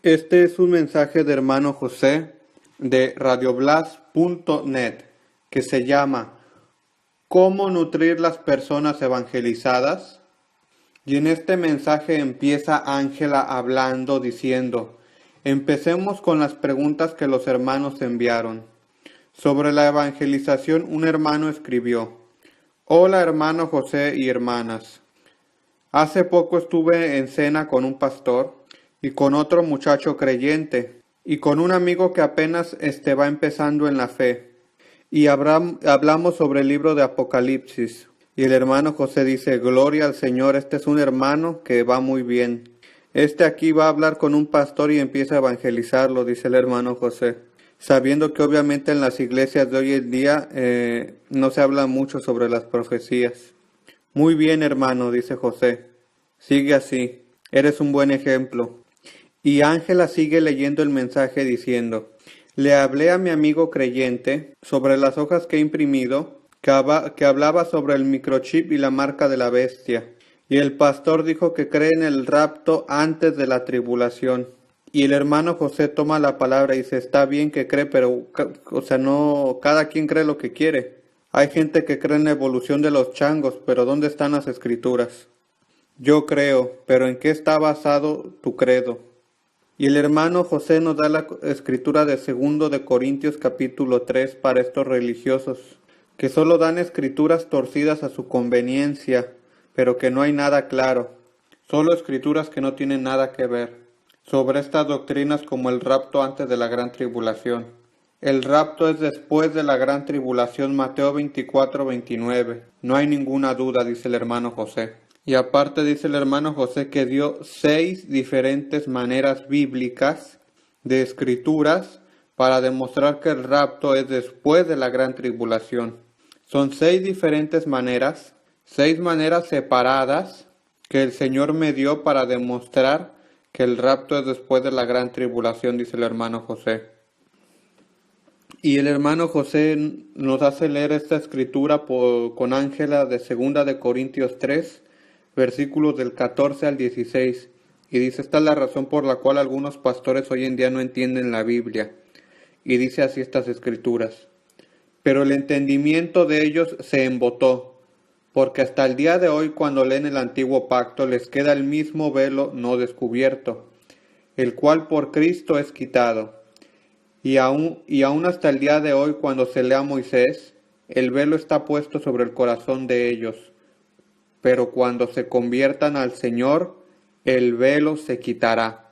Este es un mensaje de hermano José de radioblas.net que se llama ¿Cómo nutrir las personas evangelizadas? Y en este mensaje empieza Ángela hablando diciendo, empecemos con las preguntas que los hermanos enviaron. Sobre la evangelización un hermano escribió, hola hermano José y hermanas. Hace poco estuve en cena con un pastor y con otro muchacho creyente y con un amigo que apenas va empezando en la fe. Y hablamos sobre el libro de Apocalipsis. Y el hermano José dice, gloria al Señor, este es un hermano que va muy bien. Aquí va a hablar con un pastor y empieza a evangelizarlo, dice el hermano José. Sabiendo que obviamente en las iglesias de hoy en día no se habla mucho sobre las profecías. Muy bien, hermano, dice José. Sigue así. Eres un buen ejemplo. Y Ángela sigue leyendo el mensaje diciendo, le hablé a mi amigo creyente sobre las hojas que he imprimido, que hablaba sobre el microchip y la marca de la bestia. Y el pastor dijo que cree en el rapto antes de la tribulación. Y el hermano José toma la palabra y dice, está bien que cree, pero, no, cada quien cree lo que quiere. Hay gente que cree en la evolución de los changos, pero ¿dónde están las escrituras? Yo creo, pero ¿en qué está basado tu credo? Y el hermano José nos da la escritura de 2 de Corintios capítulo 3 para estos religiosos, que solo dan escrituras torcidas a su conveniencia, pero que no hay nada claro, solo escrituras que no tienen nada que ver, sobre estas doctrinas como el rapto antes de la gran tribulación. El rapto es después de la gran tribulación, Mateo 24:29. No hay ninguna duda, dice el hermano José. Y aparte dice el hermano José que dio 6 diferentes maneras bíblicas de escrituras para demostrar que el rapto es después de la gran tribulación. Son 6 diferentes maneras, 6 maneras separadas que el Señor me dio para demostrar que el rapto es después de la gran tribulación, dice el hermano José. Y el hermano José nos hace leer esta escritura con Ángela de 2 de Corintios 3, versículos del 14 al 16. Y dice, esta es la razón por la cual algunos pastores hoy en día no entienden la Biblia. Y dice así estas escrituras. Pero el entendimiento de ellos se embotó, porque hasta el día de hoy cuando leen el antiguo pacto les queda el mismo velo no descubierto, el cual por Cristo es quitado. Y aún hasta el día de hoy cuando se lea Moisés, el velo está puesto sobre el corazón de ellos. Pero cuando se conviertan al Señor, el velo se quitará.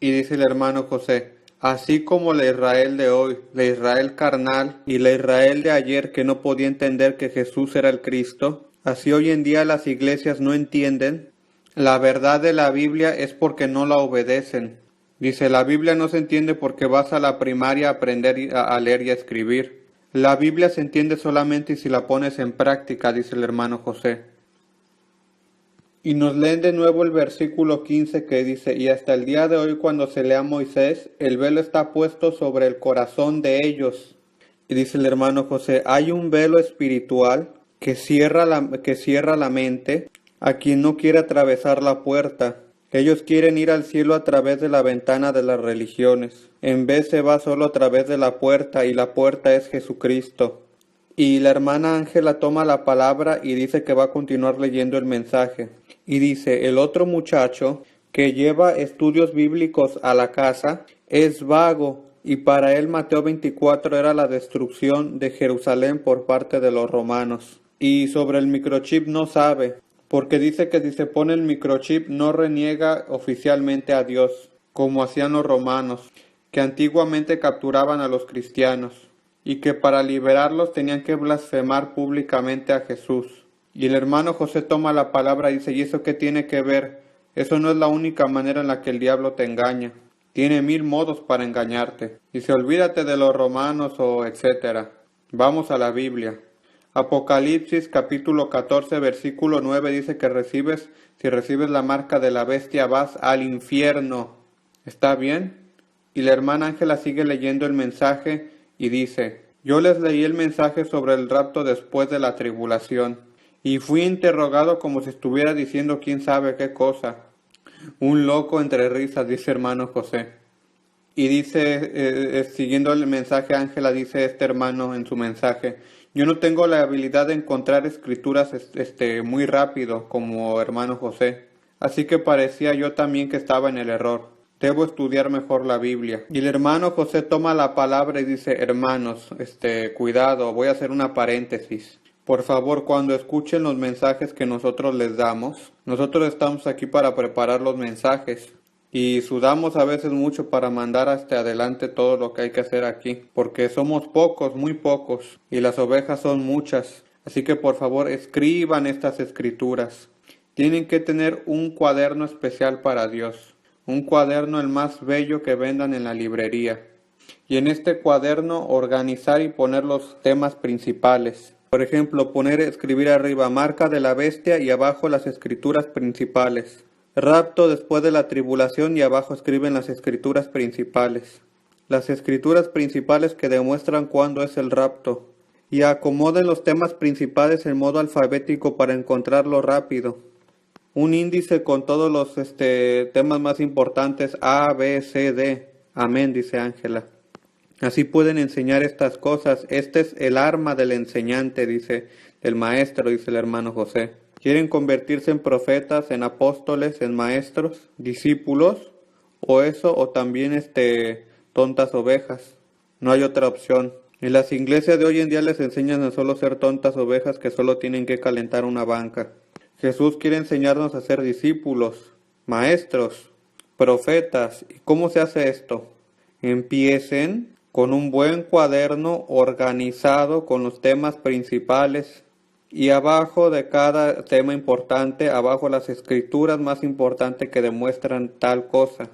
Y dice el hermano José, así como la Israel de hoy, la Israel carnal y la Israel de ayer que no podía entender que Jesús era el Cristo, así hoy en día las iglesias no entienden la verdad de la Biblia es porque no la obedecen. Dice, la Biblia no se entiende porque vas a la primaria a aprender a leer y a escribir. La Biblia se entiende solamente si la pones en práctica, dice el hermano José. Y nos leen de nuevo el versículo 15 que dice, y hasta el día de hoy cuando se lea Moisés, el velo está puesto sobre el corazón de ellos. Y dice el hermano José, hay un velo espiritual que cierra la mente a quien no quiere atravesar la puerta. Ellos quieren ir al cielo a través de la ventana de las religiones. En vez se va solo a través de la puerta y la puerta es Jesucristo. Y la hermana Ángela toma la palabra y dice que va a continuar leyendo el mensaje. Y dice, el otro muchacho que lleva estudios bíblicos a la casa es vago y para él Mateo 24 era la destrucción de Jerusalén por parte de los romanos. Y sobre el microchip no sabe, porque dice que si se pone el microchip no reniega oficialmente a Dios, como hacían los romanos, que antiguamente capturaban a los cristianos, y que para liberarlos tenían que blasfemar públicamente a Jesús. Y el hermano José toma la palabra y dice, ¿y eso qué tiene que ver? Eso no es la única manera en la que el diablo te engaña. Tiene 1000 modos para engañarte. Dice, olvídate de los romanos o etcétera. Vamos a la Biblia. Apocalipsis capítulo 14 versículo 9 dice que si recibes la marca de la bestia vas al infierno. ¿Está bien? Y la hermana Ángela sigue leyendo el mensaje y dice, yo les leí el mensaje sobre el rapto después de la tribulación y fui interrogado como si estuviera diciendo quién sabe qué cosa. Un loco entre risas, dice hermano José. Y dice, siguiendo el mensaje, Ángela, dice este hermano en su mensaje: yo no tengo la habilidad de encontrar escrituras muy rápido como hermano José, así que parecía yo también que estaba en el error. Debo estudiar mejor la Biblia. Y el hermano José toma la palabra y dice: hermanos, cuidado, voy a hacer una paréntesis. Por favor, cuando escuchen los mensajes que nosotros les damos, nosotros estamos aquí para preparar los mensajes. Y sudamos a veces mucho para mandar hasta adelante todo lo que hay que hacer aquí, porque somos pocos, muy pocos, y las ovejas son muchas. Así que por favor escriban estas escrituras. Tienen que tener un cuaderno especial para Dios, un cuaderno el más bello que vendan en la librería. Y en este cuaderno organizar y poner los temas principales. Por ejemplo, escribir arriba: marca de la bestia, y abajo las escrituras principales. Rapto después de la tribulación, y abajo escriben las escrituras principales. Las escrituras principales que demuestran cuándo es el rapto. Y acomoden los temas principales en modo alfabético para encontrarlo rápido. Un índice con todos los temas más importantes: A, B, C, D. Amén, dice Ángela. Así pueden enseñar estas cosas. Este es el arma del enseñante, dice el maestro, dice el hermano José. ¿Quieren convertirse en profetas, en apóstoles, en maestros, discípulos? O eso, o también tontas ovejas. No hay otra opción. En las iglesias de hoy en día les enseñan a solo ser tontas ovejas que solo tienen que calentar una banca. Jesús quiere enseñarnos a ser discípulos, maestros, profetas. ¿Y cómo se hace esto? Empiecen con un buen cuaderno organizado con los temas principales. Y abajo de cada tema importante, abajo las escrituras más importantes que demuestran tal cosa.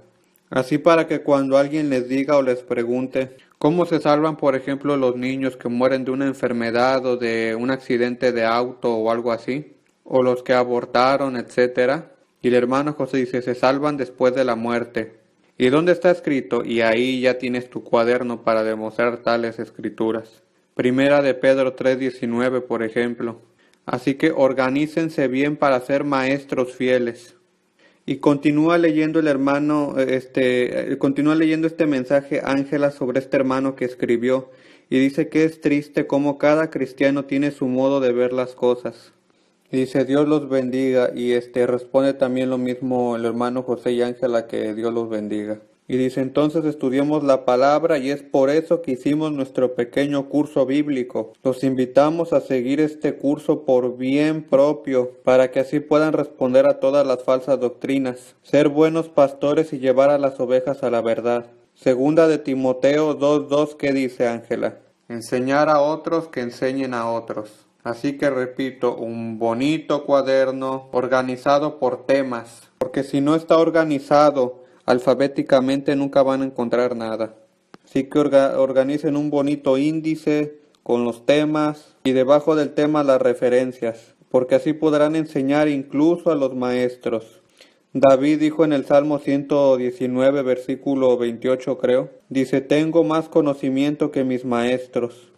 Así para que cuando alguien les diga o les pregunte cómo se salvan, por ejemplo, los niños que mueren de una enfermedad o de un accidente de auto o algo así, o los que abortaron, etcétera, y el hermano José dice: se salvan después de la muerte. ¿Y dónde está escrito? Y ahí ya tienes tu cuaderno para demostrar tales escrituras. Primera de Pedro 3:19, por ejemplo. Así que organícense bien para ser maestros fieles. Y continúa leyendo el hermano, continúa leyendo este mensaje Ángela sobre este hermano que escribió, y dice que es triste cómo cada cristiano tiene su modo de ver las cosas. Y dice: Dios los bendiga, y responde también lo mismo el hermano José y Ángela, que Dios los bendiga. Y dice: entonces estudiemos la palabra, y es por eso que hicimos nuestro pequeño curso bíblico. Los invitamos a seguir este curso por bien propio, para que así puedan responder a todas las falsas doctrinas, ser buenos pastores y llevar a las ovejas a la verdad. Segunda de Timoteo 2:2, ¿qué dice, Ángela? Enseñar a otros que enseñen a otros. Así que repito, un bonito cuaderno organizado por temas, porque si no está organizado alfabéticamente nunca van a encontrar nada. Así que organicen un bonito índice con los temas y debajo del tema las referencias, porque así podrán enseñar incluso a los maestros. David dijo en el Salmo 119, versículo 28 creo, dice: tengo más conocimiento que mis maestros,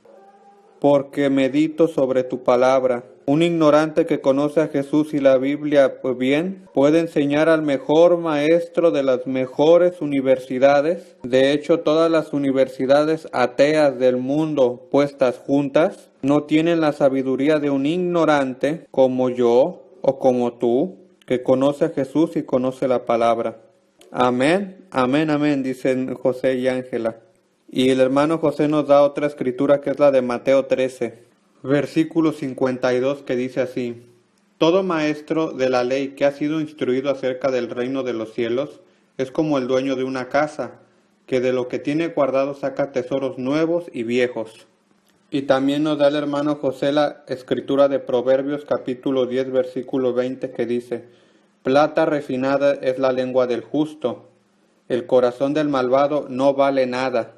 porque medito sobre tu palabra. Un ignorante que conoce a Jesús y la Biblia bien puede enseñar al mejor maestro de las mejores universidades. De hecho, todas las universidades ateas del mundo puestas juntas no tienen la sabiduría de un ignorante como yo o como tú, que conoce a Jesús y conoce la palabra. Amén, amén, amén, dicen José y Ángela. Y el hermano José nos da otra escritura que es la de Mateo 13, versículo 52, que dice así: todo maestro de la ley que ha sido instruido acerca del reino de los cielos es como el dueño de una casa, que de lo que tiene guardado saca tesoros nuevos y viejos. Y también nos da el hermano José la escritura de Proverbios capítulo 10, versículo 20, que dice: plata refinada es la lengua del justo, el corazón del malvado no vale nada.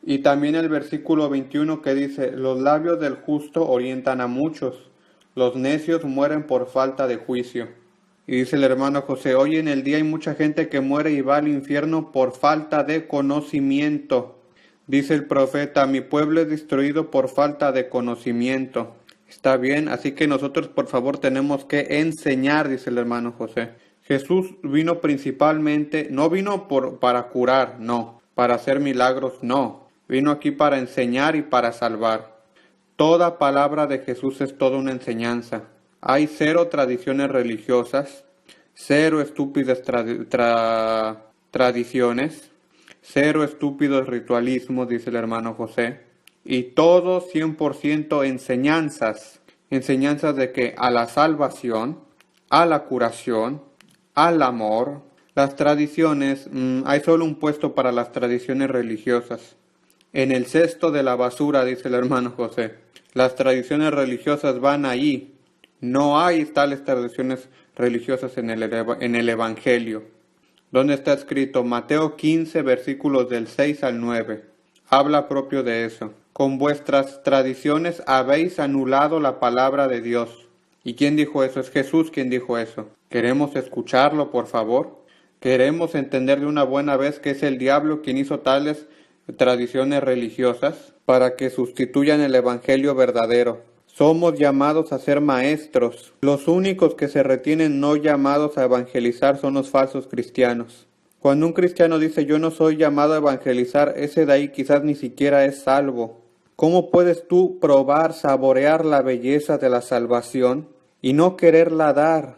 Y también el versículo 21 que dice: los labios del justo orientan a muchos, los necios mueren por falta de juicio. Y dice el hermano José: hoy en el día hay mucha gente que muere y va al infierno por falta de conocimiento. Dice el profeta: mi pueblo es destruido por falta de conocimiento. Está bien, así que nosotros por favor tenemos que enseñar, dice el hermano José. Jesús vino principalmente, no vino para curar, no. para hacer milagros, no. Vino aquí para enseñar y para salvar. Toda palabra de Jesús es toda una enseñanza. Hay cero tradiciones religiosas, cero estúpidas tradiciones, cero estúpidos ritualismos, dice el hermano José, y todo 100% enseñanzas. Enseñanzas de que a la salvación, a la curación, al amor. Las tradiciones, hay solo un puesto para las tradiciones religiosas. En el cesto de la basura, dice el hermano José. Las tradiciones religiosas van ahí. No hay tales tradiciones religiosas en el Evangelio. ¿Dónde está escrito? Mateo 15, versículos del 6 al 9. Habla propio de eso. Con vuestras tradiciones habéis anulado la palabra de Dios. ¿Y quién dijo eso? Es Jesús quien dijo eso. ¿Queremos escucharlo, por favor? ¿Queremos entender de una buena vez que es el diablo quien hizo tales tradiciones religiosas para que sustituyan el Evangelio verdadero? Somos llamados a ser maestros. Los únicos que se retienen no llamados a evangelizar son los falsos cristianos. Cuando un cristiano dice yo no soy llamado a evangelizar, ese de ahí quizás ni siquiera es salvo. ¿Cómo puedes tú probar, saborear la belleza de la salvación y no quererla dar?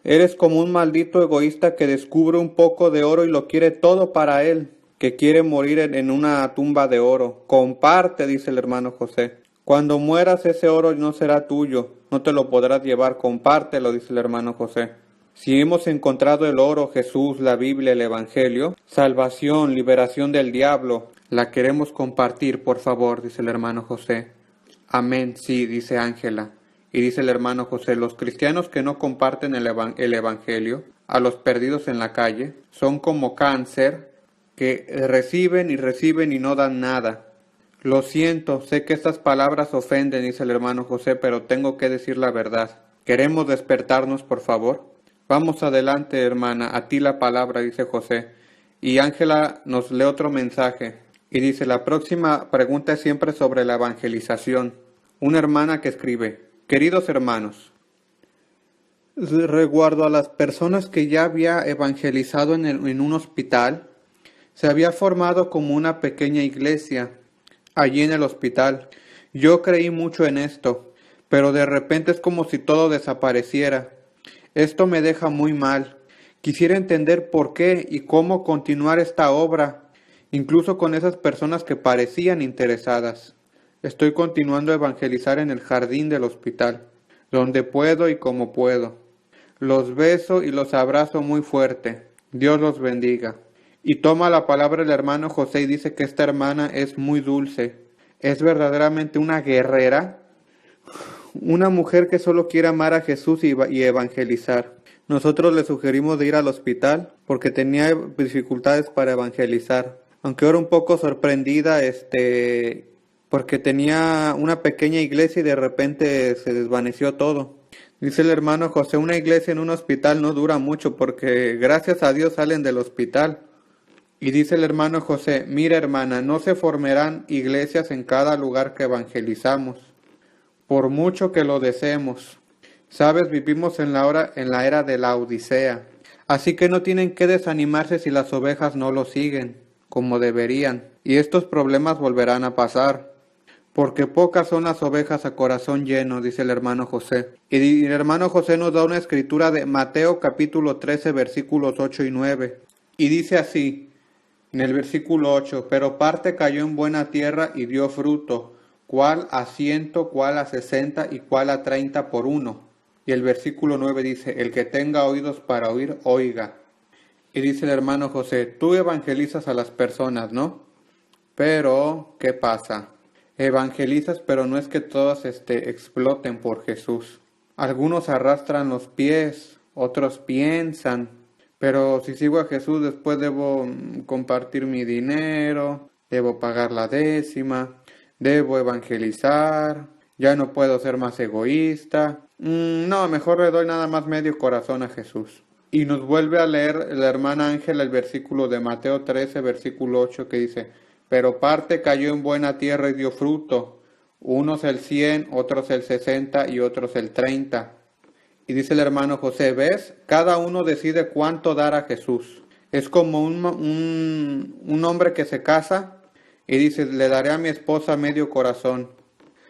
Eres como un maldito egoísta que descubre un poco de oro y lo quiere todo para él, que quiere morir en una tumba de oro. Comparte, dice el hermano José. Cuando mueras ese oro no será tuyo, no te lo podrás llevar, compártelo, dice el hermano José. Si hemos encontrado el oro, Jesús, la Biblia, el Evangelio, salvación, liberación del diablo, la queremos compartir, por favor, dice el hermano José. Amén, sí, dice Ángela. Y dice el hermano José, los cristianos que no comparten el Evangelio, a los perdidos en la calle, son como cáncer que reciben y no dan nada. Lo siento, sé que estas palabras ofenden, dice el hermano José, pero tengo que decir la verdad. ¿Queremos despertarnos, por favor? Vamos adelante, hermana, a ti la palabra, dice José. Y Ángela nos lee otro mensaje. Y dice, la próxima pregunta es siempre sobre la evangelización. Una hermana que escribe, queridos hermanos, recuerdo a las personas que ya había evangelizado en un hospital, se había formado como una pequeña iglesia allí en el hospital. Yo creí mucho en esto, pero de repente es como si todo desapareciera. Esto me deja muy mal. Quisiera entender por qué y cómo continuar esta obra, incluso con esas personas que parecían interesadas. Estoy continuando a evangelizar en el jardín del hospital, donde puedo y como puedo. Los beso y los abrazo muy fuerte. Dios los bendiga. Y toma la palabra el hermano José y dice que esta hermana es muy dulce. Es verdaderamente una guerrera, una mujer que solo quiere amar a Jesús y evangelizar. Nosotros le sugerimos de ir al hospital porque tenía dificultades para evangelizar. Aunque ahora un poco sorprendida, porque tenía una pequeña iglesia y de repente se desvaneció todo. Dice el hermano José, una iglesia en un hospital no dura mucho porque gracias a Dios salen del hospital. Y dice el hermano José, mira hermana, no se formarán iglesias en cada lugar que evangelizamos, por mucho que lo deseemos. Sabes, vivimos en la era de la Odisea, así que no tienen que desanimarse si las ovejas no lo siguen como deberían, y estos problemas volverán a pasar, porque pocas son las ovejas a corazón lleno, dice el hermano José. Y el hermano José nos da una escritura de Mateo capítulo 13, versículos 8 y 9, y dice así, en el versículo 8, pero parte cayó en buena tierra y dio fruto, cuál a 100, cuál a 60 y cuál a 30 por uno. Y el versículo 9 dice, el que tenga oídos para oír, oiga. Y dice el hermano José, tú evangelizas a las personas, ¿no? Pero, ¿qué pasa? Evangelizas, pero no es que todas exploten por Jesús. Algunos arrastran los pies, otros piensan, pero si sigo a Jesús después debo compartir mi dinero, debo pagar la décima, debo evangelizar, ya no puedo ser más egoísta. No, mejor le doy nada más medio corazón a Jesús. Y nos vuelve a leer la hermana Ángela el versículo de Mateo 13, versículo 8, que dice, pero parte cayó en buena tierra y dio fruto, unos el 100, otros el 60 y otros el 30. Y dice el hermano José, ¿ves? Cada uno decide cuánto dar a Jesús. Es como un hombre que se casa y dice, le daré a mi esposa medio corazón.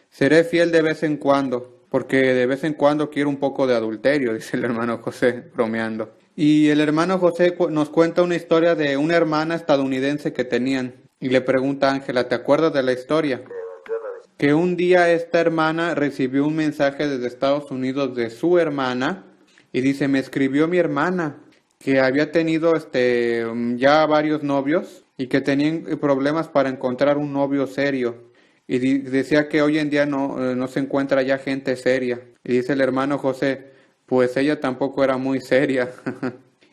Seré fiel de vez en cuando, porque de vez en cuando quiero un poco de adulterio, dice el hermano José, bromeando. Y el hermano José nos cuenta una historia de una hermana estadounidense que tenían. Y le pregunta a Ángela, ¿te acuerdas de la historia? Que un día esta hermana recibió un mensaje desde Estados Unidos de su hermana y dice, me escribió mi hermana que había tenido ya varios novios y que tenían problemas para encontrar un novio serio. Y decía que hoy en día no se encuentra ya gente seria. Y dice el hermano José, pues ella tampoco era muy seria.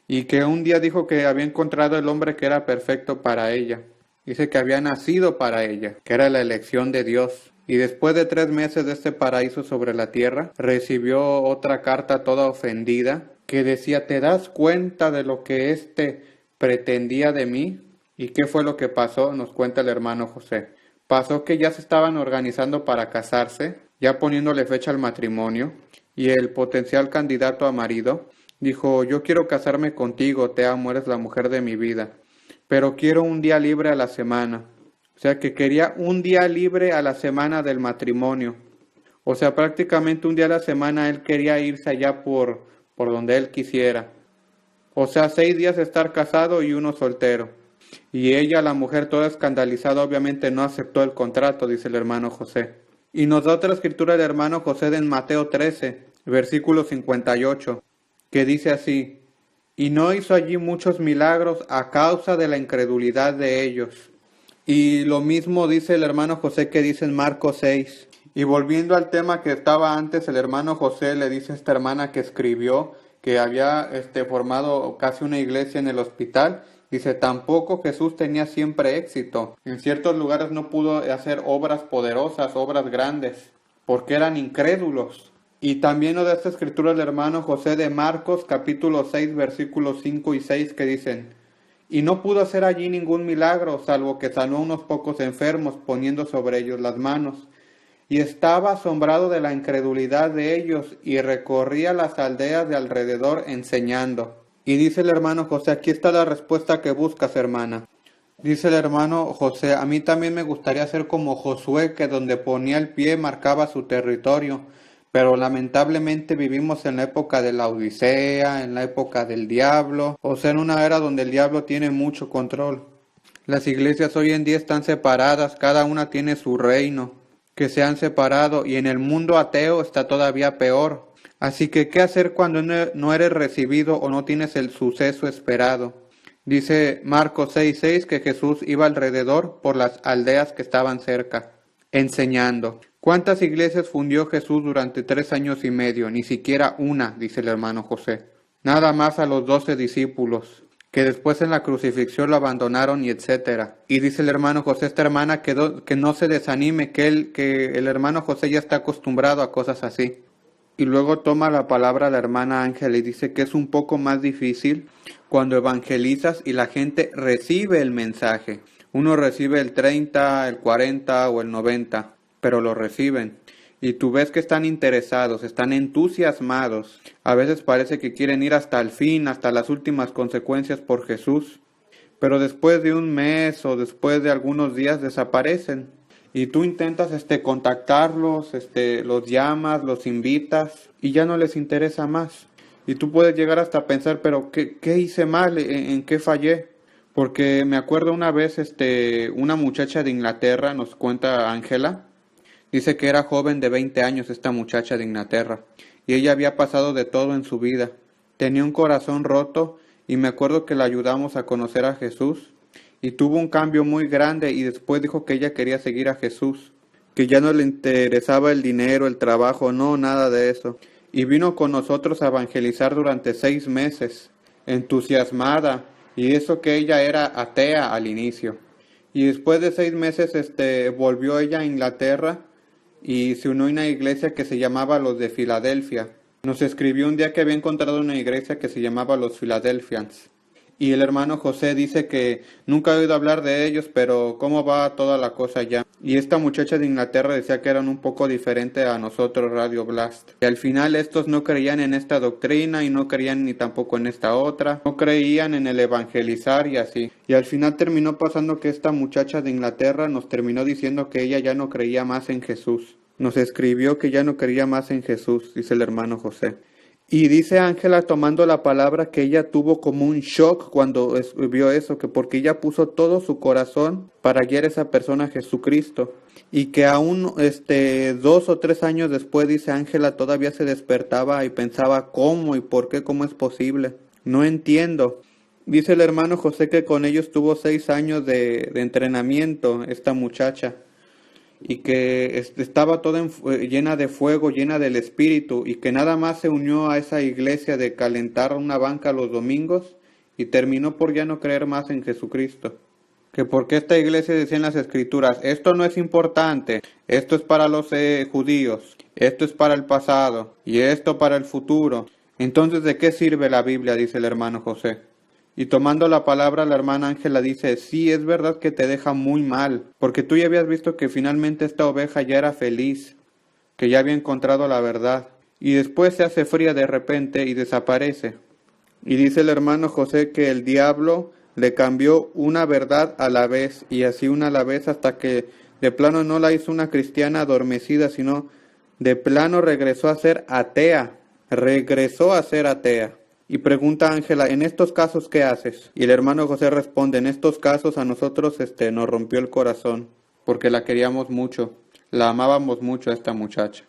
Y que un día dijo que había encontrado el hombre que era perfecto para ella. Dice que había nacido para ella, que era la elección de Dios. Y después de 3 meses de este paraíso sobre la tierra, recibió otra carta toda ofendida que decía, ¿te das cuenta de lo que pretendía de mí? ¿Y qué fue lo que pasó? Nos cuenta el hermano José. Pasó que ya se estaban organizando para casarse, ya poniéndole fecha al matrimonio, y el potencial candidato a marido dijo, yo quiero casarme contigo, te amo, eres la mujer de mi vida, pero quiero un día libre a la semana. O sea que quería un día libre a la semana del matrimonio. O sea, prácticamente un día a la semana él quería irse allá por donde él quisiera. O sea, 6 días de estar casado y uno soltero. Y ella, la mujer toda escandalizada, obviamente no aceptó el contrato, dice el hermano José. Y nos da otra escritura del hermano José en Mateo 13, versículo 58, que dice así, y no hizo allí muchos milagros a causa de la incredulidad de ellos. Y lo mismo dice el hermano José que dice en Marcos 6. Y volviendo al tema que estaba antes, el hermano José le dice a esta hermana que escribió que había formado casi una iglesia en el hospital. Dice, tampoco Jesús tenía siempre éxito. En ciertos lugares no pudo hacer obras poderosas, obras grandes, porque eran incrédulos. Y también nos da esta escritura el hermano José de Marcos capítulo 6 versículos 5 y 6 que dicen, y no pudo hacer allí ningún milagro, salvo que sanó a unos pocos enfermos, poniendo sobre ellos las manos. Y estaba asombrado de la incredulidad de ellos, y recorría las aldeas de alrededor enseñando. Y dice el hermano José, aquí está la respuesta que buscas, hermana. Dice el hermano José, a mí también me gustaría ser como Josué, que donde ponía el pie marcaba su territorio. Pero lamentablemente vivimos en la época de la Odisea, en la época del diablo, o sea, en una era donde el diablo tiene mucho control. Las iglesias hoy en día están separadas, cada una tiene su reino, que se han separado, y en el mundo ateo está todavía peor. Así que, ¿qué hacer cuando no eres recibido o no tienes el suceso esperado? Dice Marcos 6:6 que Jesús iba alrededor por las aldeas que estaban cerca, enseñando. ¿Cuántas iglesias fundió Jesús durante 3 años y medio? Ni siquiera una, dice el hermano José. Nada más a los 12 discípulos, que después en la crucifixión lo abandonaron y etcétera. Y dice el hermano José, esta hermana que no se desanime, que el hermano José ya está acostumbrado a cosas así. Y luego toma la palabra la hermana Ángela y dice que es un poco más difícil cuando evangelizas y la gente recibe el mensaje. Uno recibe el 30, el 40 o el 90. Pero lo reciben. Y tú ves que están interesados, están entusiasmados. A veces parece que quieren ir hasta el fin, hasta las últimas consecuencias por Jesús. Pero después de un mes o después de algunos días desaparecen. Y tú intentas contactarlos, los llamas, los invitas y ya no les interesa más. Y tú puedes llegar hasta pensar, pero ¿qué hice mal? ¿En qué fallé? Porque me acuerdo una vez, una muchacha de Inglaterra, nos cuenta Ángela, dice que era joven de 20 años esta muchacha de Inglaterra, y ella había pasado de todo en su vida. Tenía un corazón roto, y me acuerdo que la ayudamos a conocer a Jesús, y tuvo un cambio muy grande, y después dijo que ella quería seguir a Jesús, que ya no le interesaba el dinero, el trabajo, no, nada de eso. Y vino con nosotros a evangelizar durante 6 meses, entusiasmada, y eso que ella era atea al inicio. Y después de 6 meses volvió ella a Inglaterra y se unió a una iglesia que se llamaba los de Filadelfia. Nos escribió un día que había encontrado una iglesia que se llamaba los Philadelphians. Y el hermano José dice que nunca ha oído hablar de ellos, pero cómo va toda la cosa ya. Y esta muchacha de Inglaterra decía que eran un poco diferentes a nosotros, Radio Blast. Y al final estos no creían en esta doctrina y no creían ni tampoco en esta otra. No creían en el evangelizar y así. Y al final terminó pasando que esta muchacha de Inglaterra nos terminó diciendo que ella ya no creía más en Jesús. Nos escribió que ya no creía más en Jesús, dice el hermano José. Y dice Ángela, tomando la palabra, que ella tuvo como un shock cuando vio eso, que porque ella puso todo su corazón para guiar a esa persona a Jesucristo. Y que aún 2 o 3 años después, dice Ángela, todavía se despertaba y pensaba cómo y por qué, cómo es posible. No entiendo. Dice el hermano José que con ellos tuvo 6 años de entrenamiento esta muchacha. Y que estaba toda llena de fuego, llena del Espíritu, y que nada más se unió a esa iglesia de calentar una banca los domingos y terminó por ya no creer más en Jesucristo. Que porque esta iglesia decía en las Escrituras, esto no es importante, esto es para los judíos, esto es para el pasado y esto para el futuro. Entonces, ¿de qué sirve la Biblia?, dice el hermano José. Y tomando la palabra, la hermana Ángela dice, sí, es verdad que te deja muy mal, porque tú ya habías visto que finalmente esta oveja ya era feliz, que ya había encontrado la verdad, y después se hace fría de repente y desaparece. Y dice el hermano José que el diablo le cambió una verdad a la vez, y así una a la vez, hasta que de plano no la hizo una cristiana adormecida, sino de plano regresó a ser atea, Y pregunta Ángela, ¿en estos casos qué haces? Y el hermano José responde, en estos casos a nosotros nos rompió el corazón, porque la queríamos mucho, la amábamos mucho a esta muchacha.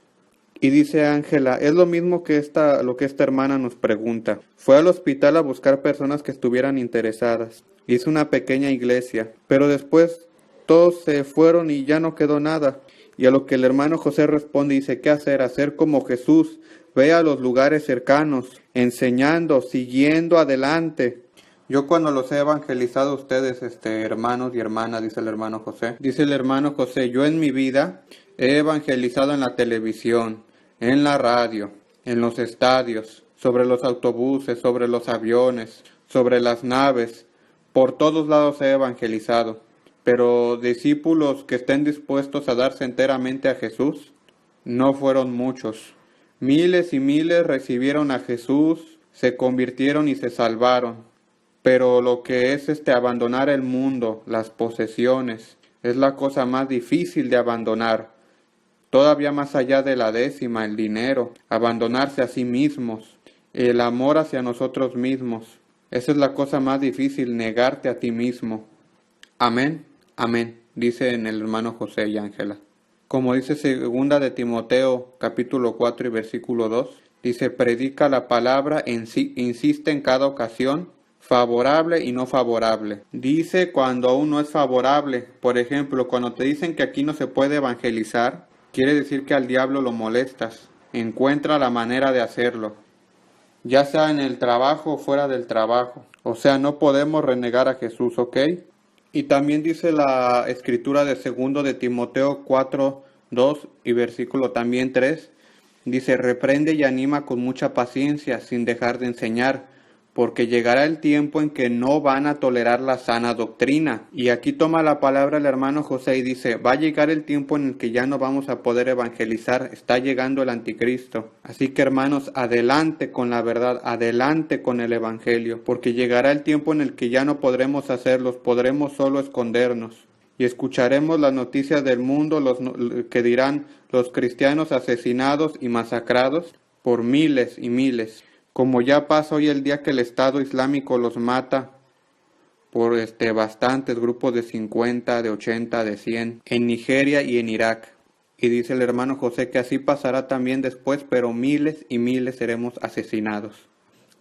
Y dice Ángela, es lo mismo que lo que esta hermana nos pregunta. Fue al hospital a buscar personas que estuvieran interesadas. Hizo una pequeña iglesia, pero después todos se fueron y ya no quedó nada. Y a lo que el hermano José responde, dice, ¿qué hacer? Hacer como Jesús. Ve a los lugares cercanos, enseñando, siguiendo adelante. Yo cuando los he evangelizado a ustedes, hermanos y hermanas, dice el hermano José. Dice el hermano José, yo en mi vida he evangelizado en la televisión, en la radio, en los estadios, sobre los autobuses, sobre los aviones, sobre las naves. Por todos lados he evangelizado. Pero discípulos que estén dispuestos a darse enteramente a Jesús, no fueron muchos. Miles y miles recibieron a Jesús, se convirtieron y se salvaron. Pero lo que es abandonar el mundo, las posesiones, es la cosa más difícil de abandonar. Todavía más allá de la décima, el dinero, abandonarse a sí mismos, el amor hacia nosotros mismos. Esa es la cosa más difícil, negarte a ti mismo. Amén, amén, dice en el hermano José y Ángela. Como dice 2 de Timoteo, capítulo 4 y versículo 2, dice, predica la palabra, insiste en cada ocasión, favorable y no favorable. Dice cuando aún no es favorable. Por ejemplo, cuando te dicen que aquí no se puede evangelizar, quiere decir que al diablo lo molestas. Encuentra la manera de hacerlo, ya sea en el trabajo o fuera del trabajo. O sea, no podemos renegar a Jesús, ¿ok? Y también dice la escritura de 2 de Timoteo 4, 2 y versículo también 3. Dice, reprende y anima con mucha paciencia sin dejar de enseñar, porque llegará el tiempo en que no van a tolerar la sana doctrina. Y aquí toma la palabra el hermano José y dice, va a llegar el tiempo en el que ya no vamos a poder evangelizar, está llegando el anticristo. Así que hermanos, adelante con la verdad, adelante con el evangelio, porque llegará el tiempo en el que ya no podremos hacerlos, podremos solo escondernos. Y escucharemos las noticias del mundo, que dirán los cristianos asesinados y masacrados por miles y miles. Como ya pasa hoy el día que el Estado Islámico los mata por bastantes grupos de 50, de 80, de 100, en Nigeria y en Irak. Y dice el hermano José que así pasará también después, pero miles y miles seremos asesinados.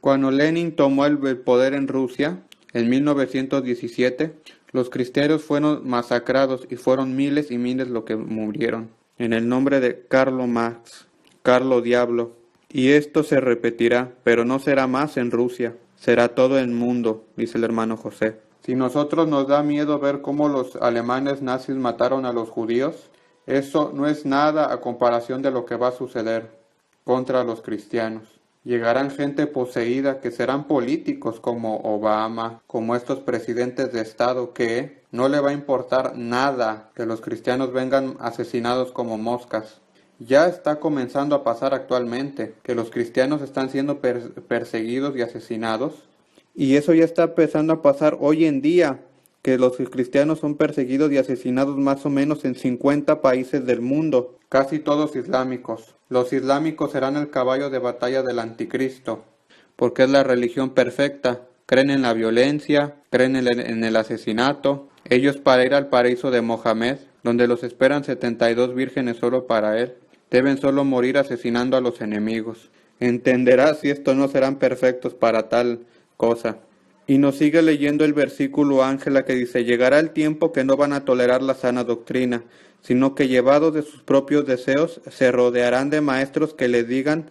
Cuando Lenin tomó el poder en Rusia, en 1917, los cristianos fueron masacrados y fueron miles y miles los que murieron. En el nombre de Carlo Marx, Carlo Diablo. Y esto se repetirá, pero no será más en Rusia, será todo el mundo, dice el hermano José. Si nosotros nos da miedo ver cómo los alemanes nazis mataron a los judíos, eso no es nada a comparación de lo que va a suceder contra los cristianos. Llegarán gente poseída que serán políticos como Obama, como estos presidentes de estado que no le va a importar nada que los cristianos vengan asesinados como moscas. Ya está comenzando a pasar actualmente, que los cristianos están siendo perseguidos y asesinados. Y eso ya está empezando a pasar hoy en día, que los cristianos son perseguidos y asesinados más o menos en 50 países del mundo, casi todos islámicos. Los islámicos serán el caballo de batalla del anticristo, porque es la religión perfecta. Creen en la violencia, creen en el asesinato. Ellos para ir al paraíso de Mohammed, donde los esperan 72 vírgenes solo para él, deben solo morir asesinando a los enemigos. Entenderás si estos no serán perfectos para tal cosa. Y nos sigue leyendo el versículo Ángela que dice, llegará el tiempo que no van a tolerar la sana doctrina, sino que llevados de sus propios deseos se rodearán de maestros que les digan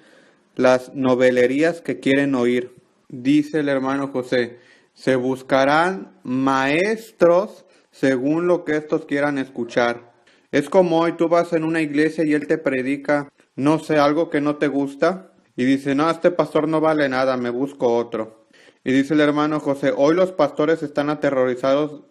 las novelerías que quieren oír. Dice el hermano José, se buscarán maestros según lo que estos quieran escuchar. Es como hoy tú vas en una iglesia y él te predica, no sé, algo que no te gusta, y dice, no, este pastor no vale nada, me busco otro. Y dice el hermano José, hoy los pastores están aterrorizados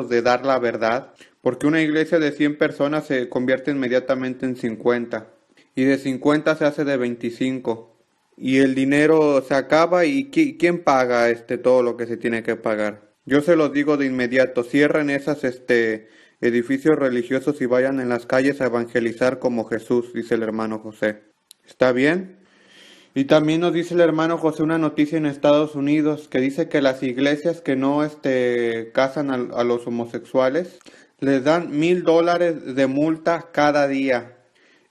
de dar la verdad, porque una iglesia de 100 personas se convierte inmediatamente en 50, y de 50 se hace de 25, y el dinero se acaba, y ¿quién paga todo lo que se tiene que pagar? Yo se los digo de inmediato, cierren esas edificios religiosos y vayan en las calles a evangelizar como Jesús, dice el hermano José. ¿Está bien? Y también nos dice el hermano José una noticia en Estados Unidos que dice que las iglesias que no casan a los homosexuales les dan $1,000 de multa cada día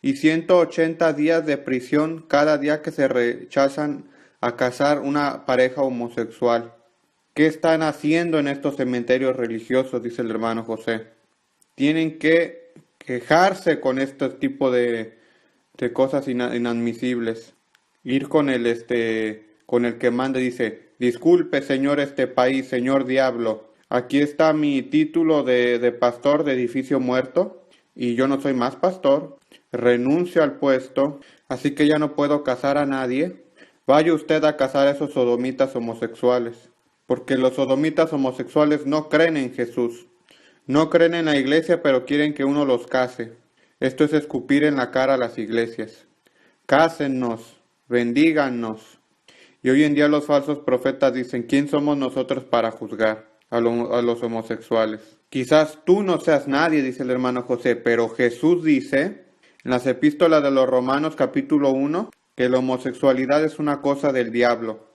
y 180 días de prisión cada día que se rechazan a casar una pareja homosexual. ¿Qué están haciendo en estos cementerios religiosos? Dice el hermano José. Tienen que quejarse con este tipo de cosas inadmisibles. Ir con el que manda, dice, disculpe señor país, señor diablo, aquí está mi título de pastor de edificio muerto y yo no soy más pastor, renuncio al puesto, así que ya no puedo casar a nadie, vaya usted a casar a esos sodomitas homosexuales, porque los sodomitas homosexuales no creen en Jesús, no creen en la iglesia pero quieren que uno los case, esto es escupir en la cara a las iglesias, cásennos. Bendíganos. Y hoy en día los falsos profetas dicen, ¿quién somos nosotros para juzgar a los homosexuales? Quizás tú no seas nadie, dice el hermano José, pero Jesús dice en las epístolas de los Romanos capítulo 1 que la homosexualidad es una cosa del diablo.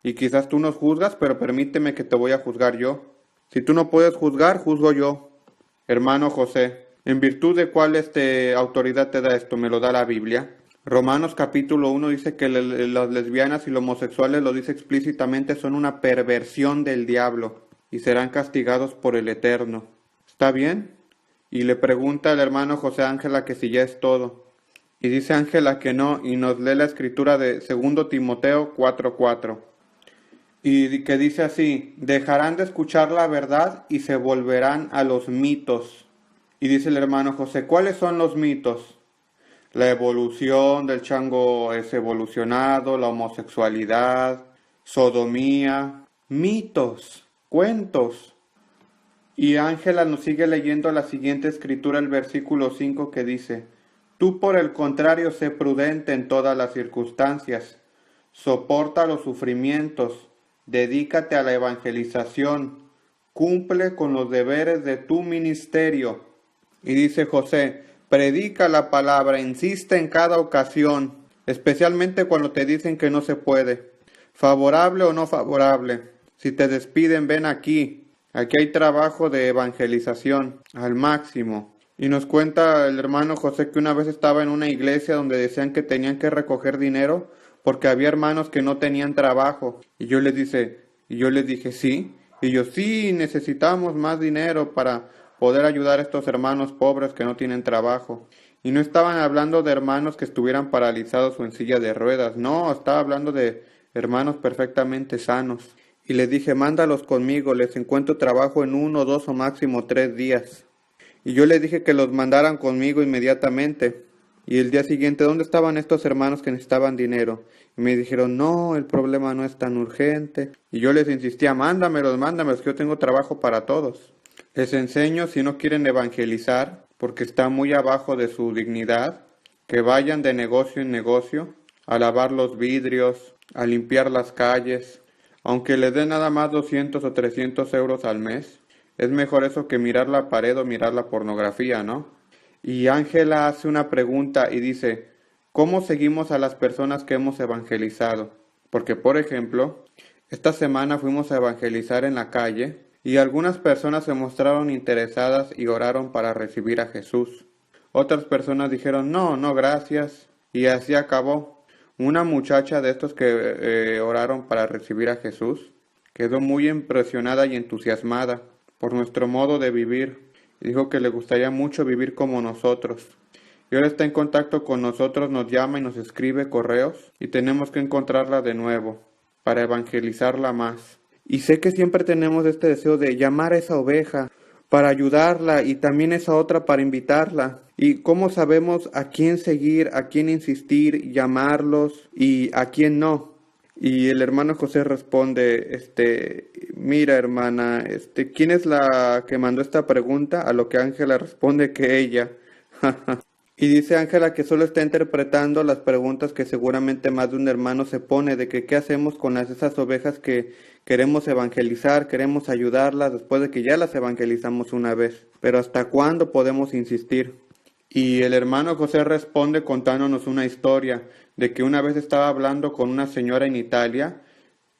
Y quizás tú nos juzgas, pero permíteme que te voy a juzgar yo. Si tú no puedes juzgar, juzgo yo. Hermano José, ¿en virtud de cuál autoridad te da esto? Me lo da la Biblia. Romanos capítulo 1 dice que las lesbianas y los homosexuales, lo dice explícitamente, son una perversión del diablo y serán castigados por el Eterno. ¿Está bien? Y le pregunta el hermano José Ángela que si ya es todo. Y dice Ángela que no, y nos lee la escritura de 2 Timoteo 4:4. Y que dice así, dejarán de escuchar la verdad y se volverán a los mitos. Y dice el hermano José, ¿cuáles son los mitos? La evolución del chango es evolucionado, la homosexualidad, sodomía, mitos, cuentos. Y Ángela nos sigue leyendo la siguiente escritura, el versículo 5 que dice, tú por el contrario sé prudente en todas las circunstancias, soporta los sufrimientos, dedícate a la evangelización, cumple con los deberes de tu ministerio. Y dice José, predica la palabra, insiste en cada ocasión, especialmente cuando te dicen que no se puede, favorable o no favorable. Si te despiden, ven aquí. Aquí hay trabajo de evangelización al máximo. Y nos cuenta el hermano José que una vez estaba en una iglesia donde decían que tenían que recoger dinero porque había hermanos que no tenían trabajo. Y yo les dije, sí. Y yo, sí, necesitamos más dinero para poder ayudar a estos hermanos pobres que no tienen trabajo. Y no estaban hablando de hermanos que estuvieran paralizados o en silla de ruedas. No, estaba hablando de hermanos perfectamente sanos. Y les dije, mándalos conmigo, les encuentro trabajo en 1, 2 o máximo 3 días. Y yo les dije que los mandaran conmigo inmediatamente. Y el día siguiente, ¿dónde estaban estos hermanos que necesitaban dinero? Y me dijeron, no, el problema no es tan urgente. Y yo les insistía, mándamelos, que yo tengo trabajo para todos. Les enseño, si no quieren evangelizar, porque está muy abajo de su dignidad, que vayan de negocio en negocio, a lavar los vidrios, a limpiar las calles, aunque les den nada más 200 o 300 euros al mes. Es mejor eso que mirar la pared o mirar la pornografía, ¿no? Y Ángela hace una pregunta y dice, ¿cómo seguimos a las personas que hemos evangelizado? Porque, por ejemplo, esta semana fuimos a evangelizar en la calle y algunas personas se mostraron interesadas y oraron para recibir a Jesús. Otras personas dijeron, no, no, gracias. Y así acabó. Una muchacha de estos que oraron para recibir a Jesús quedó muy impresionada y entusiasmada por nuestro modo de vivir. Y dijo que le gustaría mucho vivir como nosotros. Y ahora está en contacto con nosotros, nos llama y nos escribe correos y tenemos que encontrarla de nuevo para evangelizarla más. Y sé que siempre tenemos este deseo de llamar a esa oveja para ayudarla y también esa otra para invitarla. ¿Y cómo sabemos a quién seguir, a quién insistir, llamarlos y a quién no? Y el hermano José responde, mira hermana, ¿quién es la que mandó esta pregunta? A lo que Ángela responde que ella. Y dice Ángela que solo está interpretando las preguntas que seguramente más de un hermano se pone de que qué hacemos con esas ovejas que queremos evangelizar, queremos ayudarlas después de que ya las evangelizamos una vez. Pero ¿hasta cuándo podemos insistir? Y el hermano José responde contándonos una historia de que una vez estaba hablando con una señora en Italia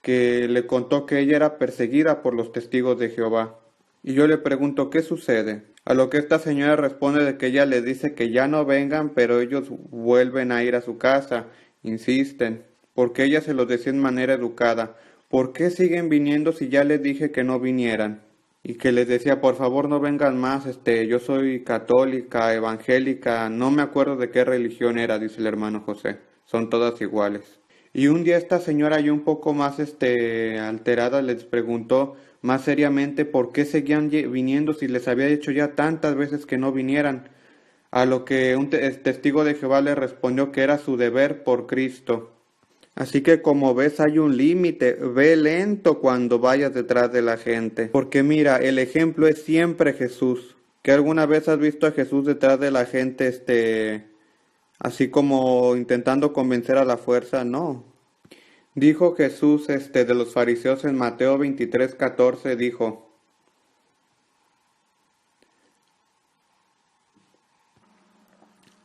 que le contó que ella era perseguida por los testigos de Jehová. Y yo le pregunto, ¿qué sucede? A lo que esta señora responde de que ella le dice que ya no vengan, pero ellos vuelven a ir a su casa, insisten, porque ella se los decía en manera educada. ¿Por qué siguen viniendo si ya les dije que no vinieran? Y que les decía, por favor no vengan más, yo soy católica, evangélica, no me acuerdo de qué religión era, dice el hermano José, son todas iguales. Y un día esta señora ya un poco más alterada les preguntó más seriamente por qué seguían viniendo si les había dicho ya tantas veces que no vinieran, a lo que un testigo de Jehová le respondió que era su deber por Cristo. Así que como ves hay un límite, ve lento cuando vayas detrás de la gente, porque mira, el ejemplo es siempre Jesús. ¿Que alguna vez has visto a Jesús detrás de la gente, así como intentando convencer a la fuerza? No. Dijo Jesús, de los fariseos en Mateo 23:14, dijo,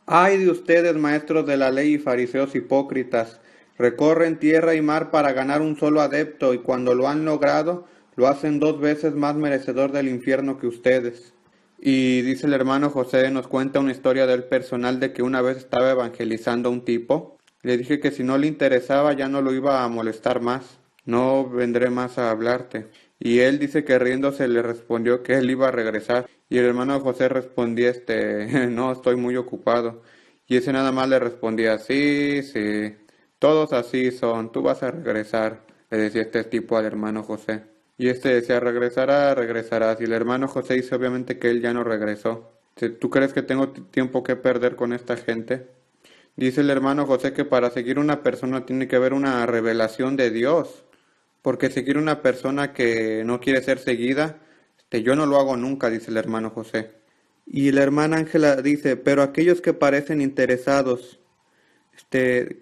ay de ustedes, maestros de la ley y fariseos hipócritas, recorren tierra y mar para ganar un solo adepto y cuando lo han logrado, lo hacen 2 veces más merecedor del infierno que ustedes. Y dice el hermano José, nos cuenta una historia del personal de que una vez estaba evangelizando a un tipo. Le dije que si no le interesaba ya no lo iba a molestar más, no vendré más a hablarte. Y él dice que riéndose le respondió que él iba a regresar. Y el hermano José respondía, no, estoy muy ocupado. Y ese nada más le respondía, sí, sí, todos así son, tú vas a regresar, le decía este tipo al hermano José. Y decía, regresarás. Y el hermano José dice obviamente que él ya no regresó. ¿Tú crees que tengo tiempo que perder con esta gente? Dice el hermano José que para seguir una persona tiene que haber una revelación de Dios, porque seguir una persona que no quiere ser seguida, yo no lo hago nunca, dice el hermano José. Y la hermana Ángela dice, pero aquellos que parecen interesados,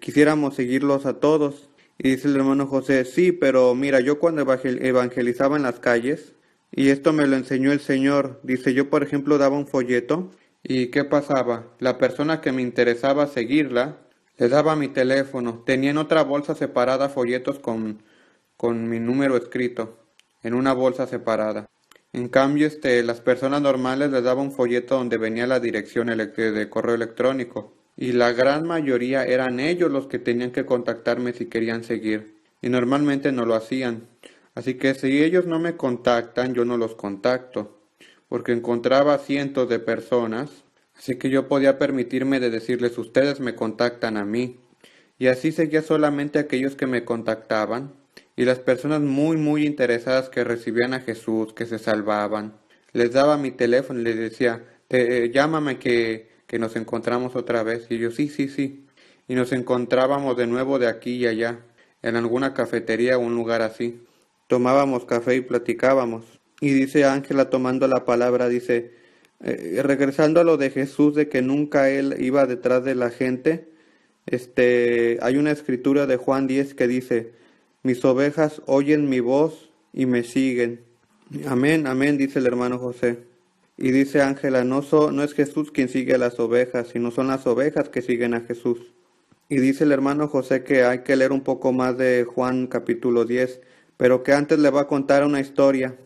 quisiéramos seguirlos a todos. Y dice el hermano José, sí, pero mira, yo cuando evangelizaba en las calles, y esto me lo enseñó el Señor, dice, yo por ejemplo daba un folleto. ¿Y qué pasaba? La persona que me interesaba seguirla, le daba mi teléfono. Tenía en otra bolsa separada folletos con mi número escrito, en una bolsa separada. En cambio, las personas normales les daba un folleto donde venía la dirección de correo electrónico. Y la gran mayoría eran ellos los que tenían que contactarme si querían seguir. Y normalmente no lo hacían. Así que si ellos no me contactan, yo no los contacto, porque encontraba cientos de personas, así que yo podía permitirme de decirles, ustedes me contactan a mí. Y así seguía solamente aquellos que me contactaban, y las personas muy muy interesadas que recibían a Jesús, que se salvaban. Les daba mi teléfono y les decía, llámame que que nos encontramos otra vez. Y yo, sí, sí, sí. Y nos encontrábamos de nuevo de aquí y allá, en alguna cafetería o un lugar así. Tomábamos café y platicábamos. Y dice Ángela tomando la palabra, dice, regresando a lo de Jesús, de que nunca él iba detrás de la gente, hay una escritura de Juan 10 que dice, mis ovejas oyen mi voz y me siguen. Amén, amén, dice el hermano José. Y dice Ángela, no es Jesús quien sigue a las ovejas, sino son las ovejas que siguen a Jesús. Y dice el hermano José que hay que leer un poco más de Juan capítulo 10, pero que antes le va a contar una historia.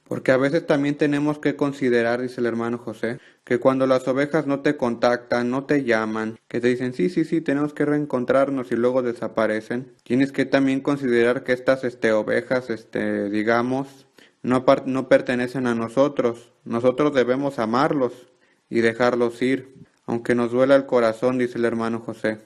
Porque a veces también tenemos que considerar, dice el hermano José, que cuando las ovejas no te contactan, no te llaman, que te dicen, sí, sí, sí, tenemos que reencontrarnos y luego desaparecen, tienes que también considerar que estas ovejas, digamos, no pertenecen a nosotros. Nosotros debemos amarlos y dejarlos ir, aunque nos duela el corazón, dice el hermano José.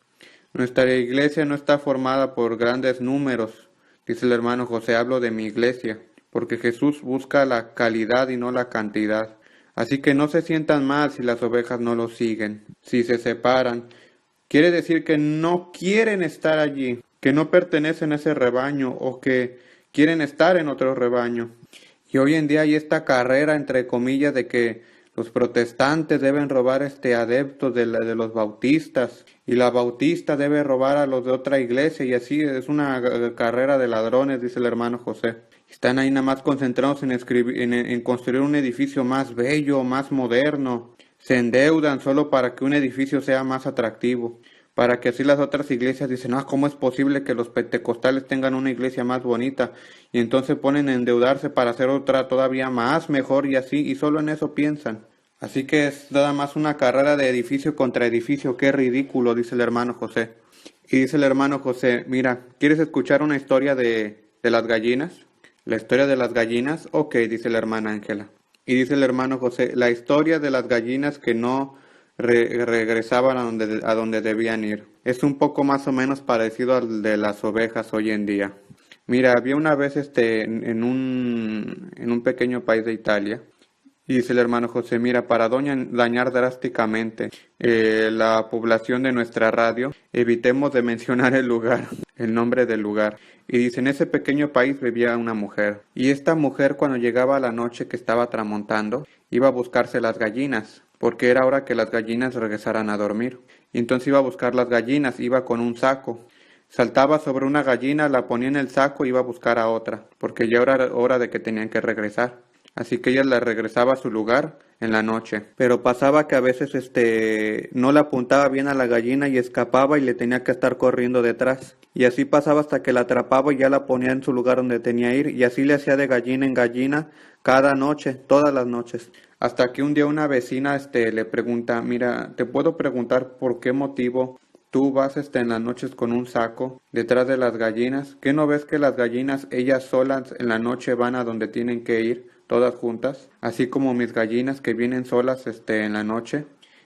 Nuestra iglesia no está formada por grandes números, dice el hermano José, hablo de mi iglesia, porque Jesús busca la calidad y no la cantidad. Así que no se sientan mal si las ovejas no lo siguen, si se separan. Quiere decir que no quieren estar allí, que no pertenecen a ese rebaño o que quieren estar en otro rebaño. Y hoy en día hay esta carrera, entre comillas, de que los protestantes deben robar adeptos de los bautistas y la bautista debe robar a los de otra iglesia y así es una carrera de ladrones, dice el hermano José. Están ahí nada más concentrados en construir un edificio más bello, más moderno. Se endeudan solo para que un edificio sea más atractivo, para que así las otras iglesias dicen, ¿cómo es posible que los pentecostales tengan una iglesia más bonita? Y entonces ponen a endeudarse para hacer otra todavía más mejor y así, y solo en eso piensan. Así que es nada más una carrera de edificio contra edificio, qué ridículo, dice el hermano José. Y dice el hermano José, mira, ¿quieres escuchar una historia de las gallinas? ¿La historia de las gallinas? Ok, dice la hermana Ángela. Y dice el hermano José, la historia de las gallinas que no regresaban a donde debían ir. Es un poco más o menos parecido al de las ovejas hoy en día. Mira, había una vez en un pequeño país de Italia, y dice el hermano José, mira, para dañar drásticamente la población de nuestra radio, evitemos de mencionar el lugar, el nombre del lugar. Y dice, en ese pequeño país vivía una mujer. Y esta mujer cuando llegaba la noche que estaba tramontando, iba a buscarse las gallinas, porque era hora que las gallinas regresaran a dormir. Y entonces iba a buscar las gallinas, iba con un saco. Saltaba sobre una gallina, la ponía en el saco y iba a buscar a otra, porque ya era hora de que tenían que regresar. Así que ella la regresaba a su lugar en la noche. Pero pasaba que a veces no le apuntaba bien a la gallina y escapaba y le tenía que estar corriendo detrás. Y así pasaba hasta que la atrapaba y ya la ponía en su lugar donde tenía que ir. Y así le hacía de gallina en gallina cada noche, todas las noches. Hasta que un día una vecina le pregunta, mira, ¿te puedo preguntar por qué motivo tú vas en las noches con un saco detrás de las gallinas? ¿Qué no ves que las gallinas ellas solas en la noche van a donde tienen que ir? Todas juntas, así como mis gallinas que vienen solas en la noche.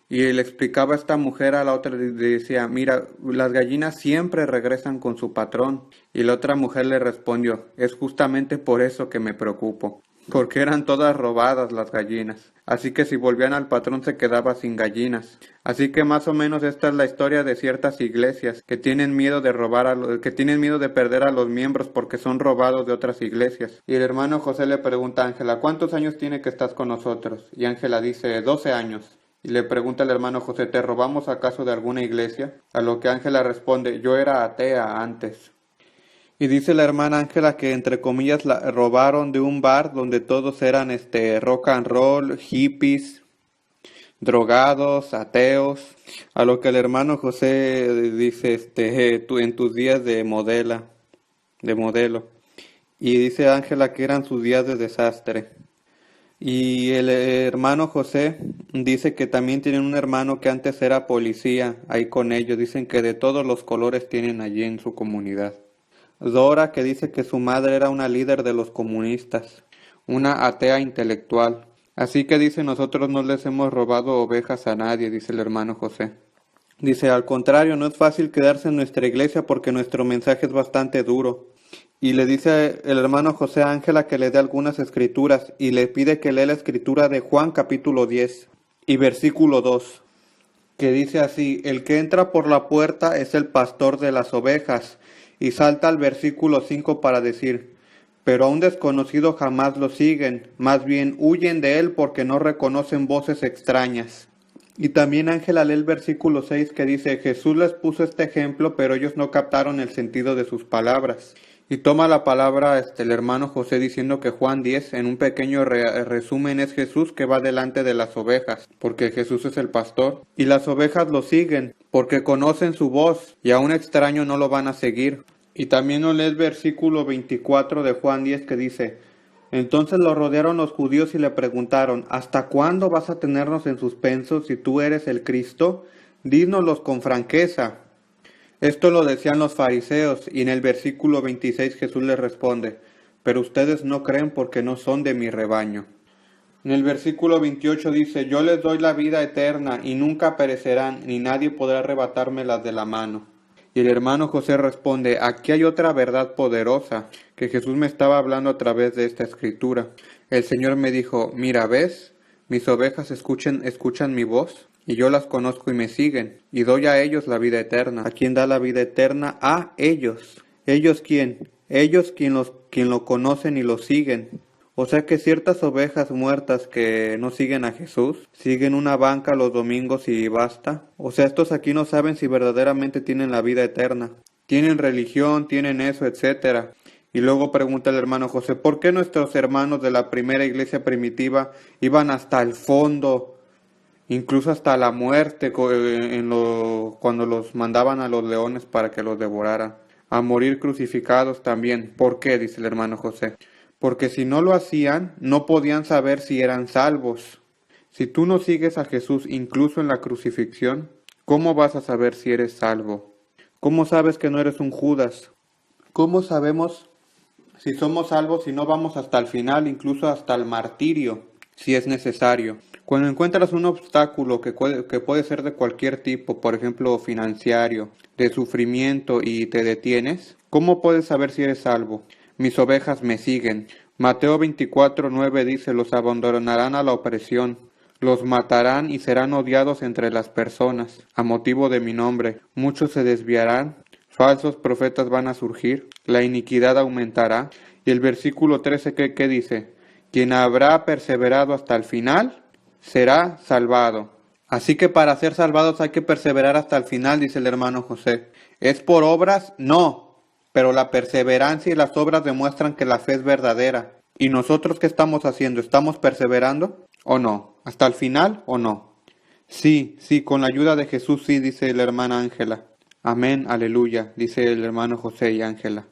Y le explicaba a esta mujer a la otra, le decía, mira, las gallinas siempre regresan con su patrón. Y la otra mujer le respondió, es justamente por eso que me preocupo, porque eran todas robadas las gallinas. Así que si volvían al patrón se quedaba sin gallinas. Así que más o menos esta es la historia de ciertas iglesias que tienen miedo de que tienen miedo de perder a los miembros porque son robados de otras iglesias. Y el hermano José le pregunta a Ángela, ¿cuántos años tiene que estás con nosotros? Y Ángela dice, 12 años. Y le pregunta al hermano José, ¿te robamos acaso de alguna iglesia? A lo que Ángela responde, yo era atea antes. Y dice la hermana Ángela que entre comillas la robaron de un bar donde todos eran rock and roll, hippies, drogados, ateos. A lo que el hermano José dice, tú en tus días de modelo. Y dice Ángela que eran sus días de desastre. Y el hermano José dice que también tienen un hermano que antes era policía ahí con ellos. Dicen que de todos los colores tienen allí en su comunidad. Dora, que dice que su madre era una líder de los comunistas, una atea intelectual. Así que dice, nosotros no les hemos robado ovejas a nadie, dice el hermano José. Dice, al contrario, no es fácil quedarse en nuestra iglesia porque nuestro mensaje es bastante duro. Y le dice el hermano José a Ángela que le dé algunas escrituras y le pide que lea la escritura de Juan capítulo 10 y versículo 2. que dice así: el que entra por la puerta es el pastor de las ovejas, y salta al versículo 5 para decir: pero a un desconocido jamás lo siguen, más bien huyen de él porque no reconocen voces extrañas. Y también Ángela lee el versículo 6 que dice: Jesús les puso este ejemplo, pero ellos no captaron el sentido de sus palabras. Y toma la palabra el hermano José diciendo que Juan 10, en un pequeño resumen, es Jesús que va delante de las ovejas, porque Jesús es el pastor. Y las ovejas lo siguen, porque conocen su voz, y a un extraño no lo van a seguir. Y también nos lee el versículo 24 de Juan 10 que dice: entonces lo rodearon los judíos y le preguntaron: ¿hasta cuándo vas a tenernos en suspenso? Si tú eres el Cristo, dínoslos con franqueza. Esto lo decían los fariseos, y en el versículo 26 Jesús les responde: pero ustedes no creen porque no son de mi rebaño. En el versículo 28 dice: yo les doy la vida eterna, y nunca perecerán, ni nadie podrá arrebatármelas de la mano. Y el hermano José responde: aquí hay otra verdad poderosa, que Jesús me estaba hablando a través de esta escritura. El Señor me dijo: mira, ¿ves? Mis ovejas escuchan mi voz, y yo las conozco y me siguen, y doy a ellos la vida eterna. ¿A quién da la vida eterna? A ellos. ¿Ellos quién? Ellos quien lo conocen y lo siguen. O sea que ciertas ovejas muertas que no siguen a Jesús, siguen una banca los domingos y basta. O sea, estos aquí no saben si verdaderamente tienen la vida eterna. Tienen religión, tienen eso, etcétera. Y luego pregunta el hermano José: ¿por qué nuestros hermanos de la primera iglesia primitiva iban hasta el fondo, incluso hasta la muerte, cuando los mandaban a los leones para que los devoraran? A morir crucificados también. ¿Por qué? Dice el hermano José. Porque si no lo hacían, no podían saber si eran salvos. Si tú no sigues a Jesús incluso en la crucifixión, ¿cómo vas a saber si eres salvo? ¿Cómo sabes que no eres un Judas? ¿Cómo sabemos si somos salvos si no vamos hasta el final, incluso hasta el martirio, si es necesario? Cuando encuentras un obstáculo que puede ser de cualquier tipo, por ejemplo financiero, de sufrimiento, y te detienes, ¿cómo puedes saber si eres salvo? Mis ovejas me siguen. Mateo 24:9 dice: los abandonarán a la opresión, los matarán y serán odiados entre las personas, a motivo de mi nombre. Muchos se desviarán, falsos profetas van a surgir, la iniquidad aumentará. Y el versículo 13, ¿qué dice? Quien habrá perseverado hasta el final, será salvado. Así que para ser salvados hay que perseverar hasta el final, dice el hermano José. ¿Es por obras? No. Pero la perseverancia y las obras demuestran que la fe es verdadera. ¿Y nosotros qué estamos haciendo? ¿Estamos perseverando o no? ¿Hasta el final o no? Sí, con la ayuda de Jesús sí, dice la hermana Ángela. Amén, aleluya, dice el hermano José y Ángela.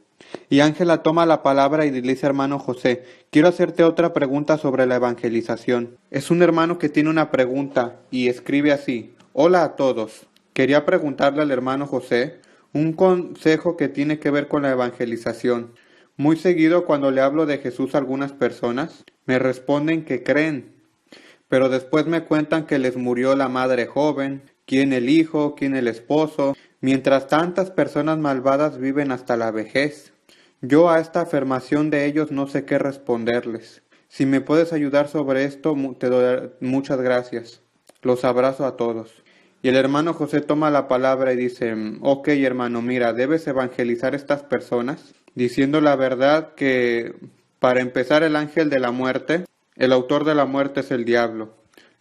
Y Ángela toma la palabra y le dice: hermano José, quiero hacerte otra pregunta sobre la evangelización. Es un hermano que tiene una pregunta y escribe así: hola a todos. Quería preguntarle al hermano José un consejo que tiene que ver con la evangelización. Muy seguido cuando le hablo de Jesús a algunas personas, me responden que creen, pero después me cuentan que les murió la madre joven, quién el hijo, quién el esposo, mientras tantas personas malvadas viven hasta la vejez. Yo a esta afirmación de ellos no sé qué responderles. Si me puedes ayudar sobre esto, te doy muchas gracias. Los abrazo a todos. Y el hermano José toma la palabra y dice: ok, hermano, mira, debes evangelizar a estas personas, diciendo la verdad que, para empezar, el ángel de la muerte, el autor de la muerte es el diablo.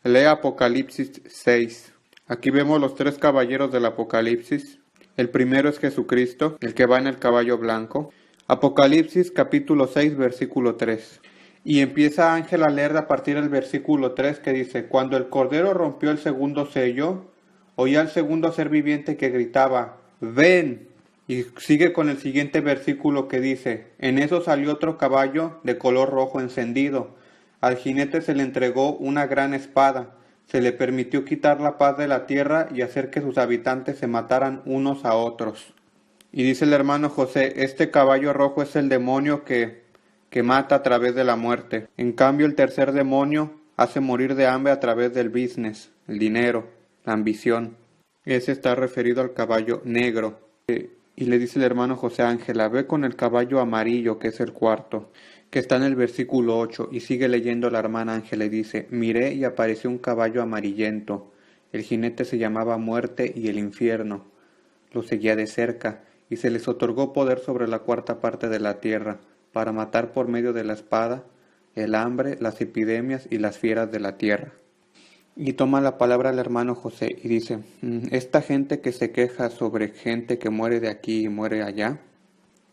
Lee Apocalipsis 6. Aquí vemos los 3 caballeros del Apocalipsis. El primero es Jesucristo, el que va en el caballo blanco. Apocalipsis capítulo 6, versículo 3. Y empieza Ángel a leer a partir del versículo 3 que dice: cuando el Cordero rompió el segundo sello, oí al segundo ser viviente que gritaba: ¡ven! Y sigue con el siguiente versículo que dice: en eso salió otro caballo de color rojo encendido. Al jinete se le entregó una gran espada. Se le permitió quitar la paz de la tierra y hacer que sus habitantes se mataran unos a otros. Y dice el hermano José: este caballo rojo es el demonio que mata a través de la muerte. En cambio, el tercer demonio hace morir de hambre a través del business, el dinero, la ambición. Ese está referido al caballo negro. Y le dice el hermano José a Ángela: ve con el caballo amarillo, que es el cuarto, que está en el versículo 8, y sigue leyendo la hermana Ángela y dice: miré y apareció un caballo amarillento. El jinete se llamaba Muerte y el Infierno. Lo seguía de cerca, y se les otorgó poder sobre la cuarta parte de la tierra, para matar por medio de la espada, el hambre, las epidemias y las fieras de la tierra. Y toma la palabra el hermano José y dice, esta gente que se queja sobre gente que muere de aquí y muere allá,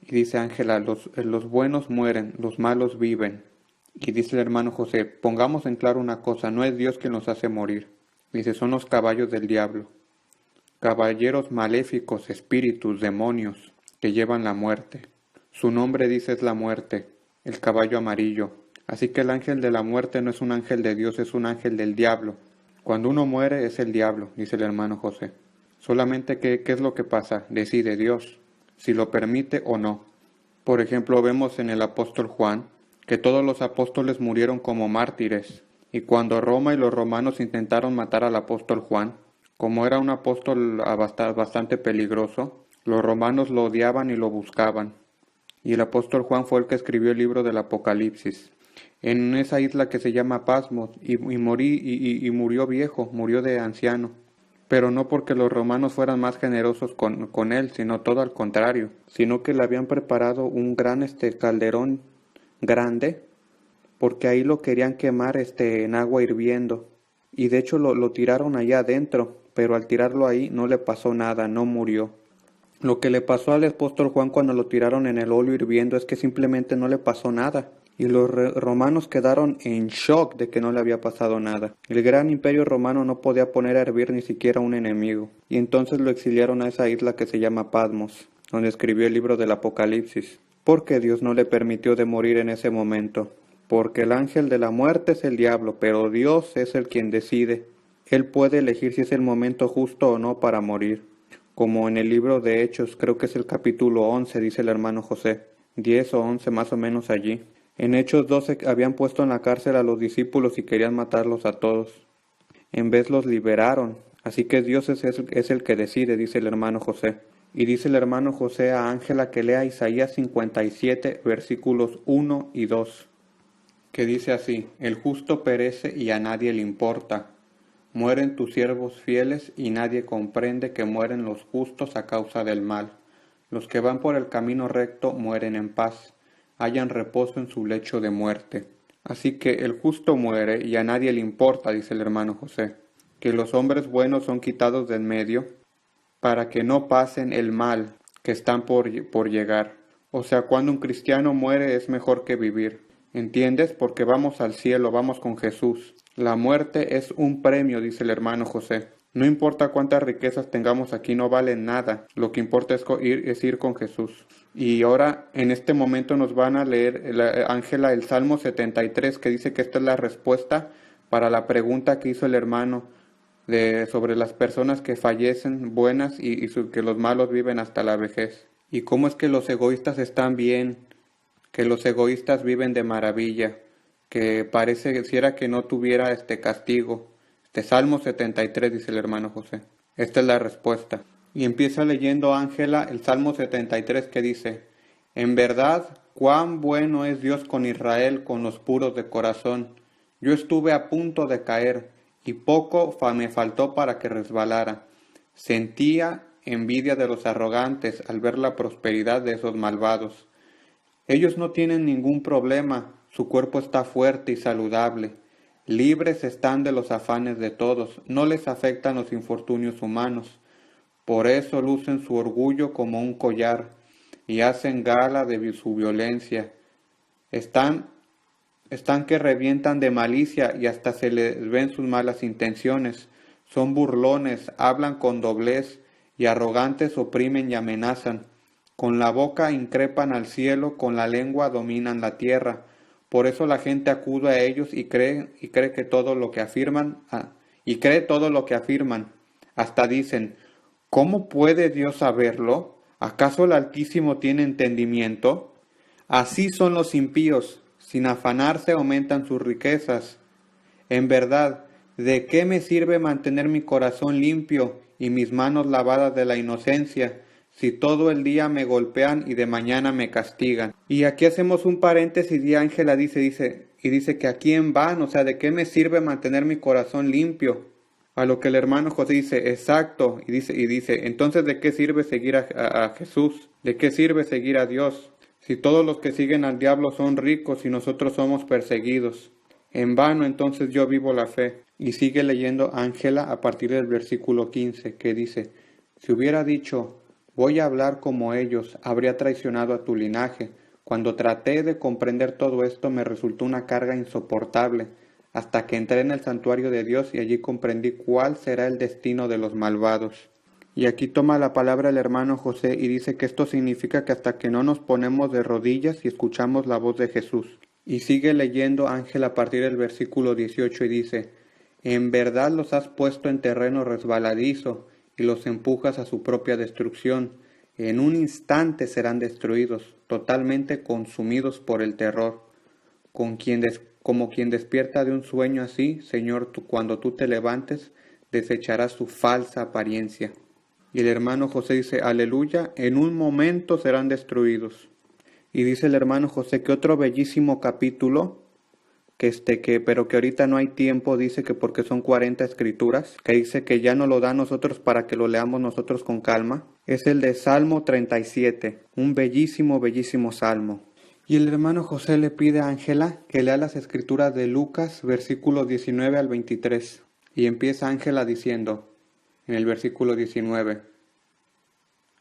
y dice Ángela, los buenos mueren, los malos viven. Y dice el hermano José, pongamos en claro una cosa, no es Dios quien los hace morir. Dice, son los caballos del diablo, caballeros maléficos, espíritus, demonios, que llevan la muerte. Su nombre, dice, es la muerte, el caballo amarillo. Así que el ángel de la muerte no es un ángel de Dios, es un ángel del diablo. Cuando uno muere es el diablo, dice el hermano José. Solamente ¿qué es lo que pasa? Decide Dios, si lo permite o no. Por ejemplo, vemos en el apóstol Juan que todos los apóstoles murieron como mártires. Y cuando Roma y los romanos intentaron matar al apóstol Juan, como era un apóstol bastante peligroso, los romanos lo odiaban y lo buscaban. Y el apóstol Juan fue el que escribió el libro del Apocalipsis, en esa isla que se llama Pasmos, y murió viejo, murió de anciano. Pero no porque los romanos fueran más generosos con él, sino todo al contrario, sino que le habían preparado un gran calderón grande, porque ahí lo querían quemar en agua hirviendo. Y de hecho lo tiraron allá adentro, pero al tirarlo ahí no le pasó nada, no murió. Lo que le pasó al apóstol Juan cuando lo tiraron en el óleo hirviendo es que simplemente no le pasó nada. Y los romanos quedaron en shock de que no le había pasado nada. El gran imperio romano no podía poner a hervir ni siquiera un enemigo. Y entonces lo exiliaron a esa isla que se llama Patmos, donde escribió el libro del Apocalipsis. Porque Dios no le permitió de morir en ese momento. Porque el ángel de la muerte es el diablo, pero Dios es el quien decide. Él puede elegir si es el momento justo o no para morir. Como en el libro de Hechos, creo que es el capítulo 11, dice el hermano José. 10 o 11 más o menos allí. En Hechos 12 habían puesto en la cárcel a los discípulos y querían matarlos a todos. En vez los liberaron. Así que Dios es el que decide, dice el hermano José. Y dice el hermano José a Ángela que lea Isaías 57, versículos 1 y 2. Que dice así, el justo perece y a nadie le importa. Mueren tus siervos fieles y nadie comprende que mueren los justos a causa del mal. Los que van por el camino recto mueren en paz, hallan reposo en su lecho de muerte. Así que el justo muere y a nadie le importa, dice el hermano José, que los hombres buenos son quitados del medio para que no pasen el mal que están por llegar. O sea, cuando un cristiano muere es mejor que vivir. ¿Entiendes? Porque vamos al cielo, vamos con Jesús. La muerte es un premio, dice el hermano José. No importa cuántas riquezas tengamos aquí, no valen nada. Lo que importa es ir con Jesús. Y ahora, en este momento, nos van a leer, Ángela, el Salmo 73, que dice que esta es la respuesta para la pregunta que hizo el hermano sobre las personas que fallecen buenas y que los malos viven hasta la vejez. Y cómo es que los egoístas están bien, que los egoístas viven de maravilla, que pareciera que no tuviera castigo. Salmo 73, dice el hermano José. Esta es la respuesta. Y empieza leyendo Ángela el Salmo 73 que dice, en verdad, cuán bueno es Dios con Israel, con los puros de corazón. Yo estuve a punto de caer, y poco me faltó para que resbalara. Sentía envidia de los arrogantes al ver la prosperidad de esos malvados. Ellos no tienen ningún problema, su cuerpo está fuerte y saludable. Libres están de los afanes de todos, no les afectan los infortunios humanos. Por eso lucen su orgullo como un collar y hacen gala de su violencia. Están que revientan de malicia y hasta se les ven sus malas intenciones. Son burlones, hablan con doblez y arrogantes oprimen y amenazan. Con la boca increpan al cielo, con la lengua dominan la tierra. Por eso la gente acude a ellos y cree que todo lo que afirman, cree todo lo que afirman. Hasta dicen, ¿cómo puede Dios saberlo? ¿Acaso el Altísimo tiene entendimiento? Así son los impíos, sin afanarse aumentan sus riquezas. En verdad, ¿de qué me sirve mantener mi corazón limpio y mis manos lavadas de la inocencia, si todo el día me golpean y de mañana me castigan? Y aquí hacemos un paréntesis y Ángela dice que a quién van, o sea, ¿de qué me sirve mantener mi corazón limpio? A lo que el hermano José dice, exacto, y dice, entonces ¿de qué sirve seguir a Jesús? ¿De qué sirve seguir a Dios? Si todos los que siguen al diablo son ricos y nosotros somos perseguidos. En vano entonces yo vivo la fe. Y sigue leyendo Ángela a partir del versículo 15, que dice, si hubiera dicho, voy a hablar como ellos, habría traicionado a tu linaje. Cuando traté de comprender todo esto me resultó una carga insoportable, hasta que entré en el santuario de Dios y allí comprendí cuál será el destino de los malvados. Y aquí toma la palabra el hermano José y dice que esto significa que hasta que no nos ponemos de rodillas y escuchamos la voz de Jesús. Y sigue leyendo Ángel a partir del versículo 18 y dice, en verdad los has puesto en terreno resbaladizo y los empujas a su propia destrucción. En un instante serán destruidos, totalmente consumidos por el terror. Como quien despierta de un sueño así, Señor, cuando tú te levantes, desecharás su falsa apariencia. Y el hermano José dice, aleluya, en un momento serán destruidos. Y dice el hermano José que otro bellísimo capítulo, pero que ahorita no hay tiempo, dice que porque son 40 escrituras, que dice que ya no lo da a nosotros para que lo leamos nosotros con calma, es el de Salmo 37, un bellísimo, bellísimo salmo. Y el hermano José le pide a Ángela que lea las escrituras de Lucas, versículos 19 al 23. Y empieza Ángela diciendo, en el versículo 19,